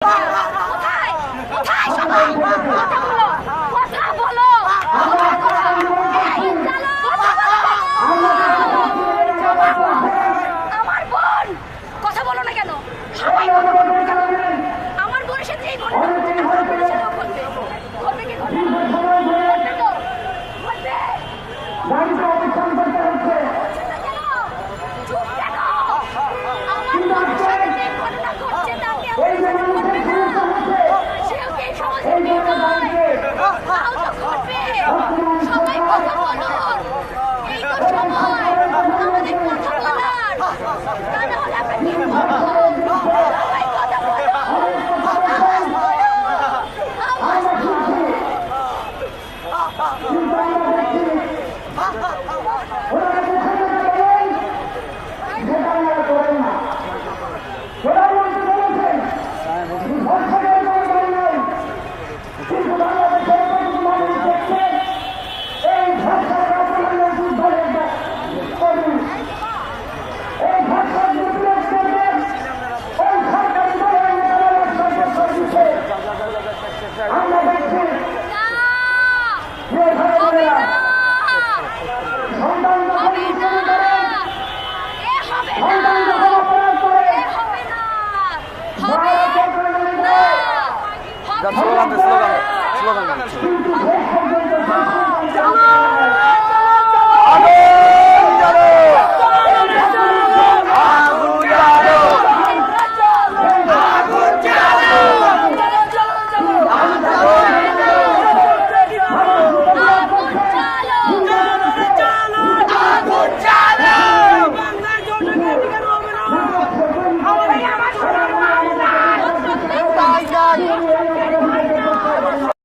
কোথায় কোথায় সবাই কথা বলো কথা বলো আমার বোন কথা বলো না কেন সবাই কথা বলো না কেন আমার বোনের সাথে এই ঘটনা ঘটছে আমার বোনের সাথেও ঘটবে ঘটবে কি ঘটবে ঘটবে তো ঘটবে গাড়িতে অবস্থান করতে হচ্ছে কেন চুপ কেন আমার বোনের সাথে যে ঘটনা ঘটছে তাকে আপনি ঘটবে না সেও কি সমাজের মেয়ে নয় তাও তো ঘটবে সবাই কথা বলো এই তো সময় আমাদের কথা বলার তা না হলে আমরা কি করবো সবাই কথা বলো আওয়াজ করো আওয়াজ স্লোগান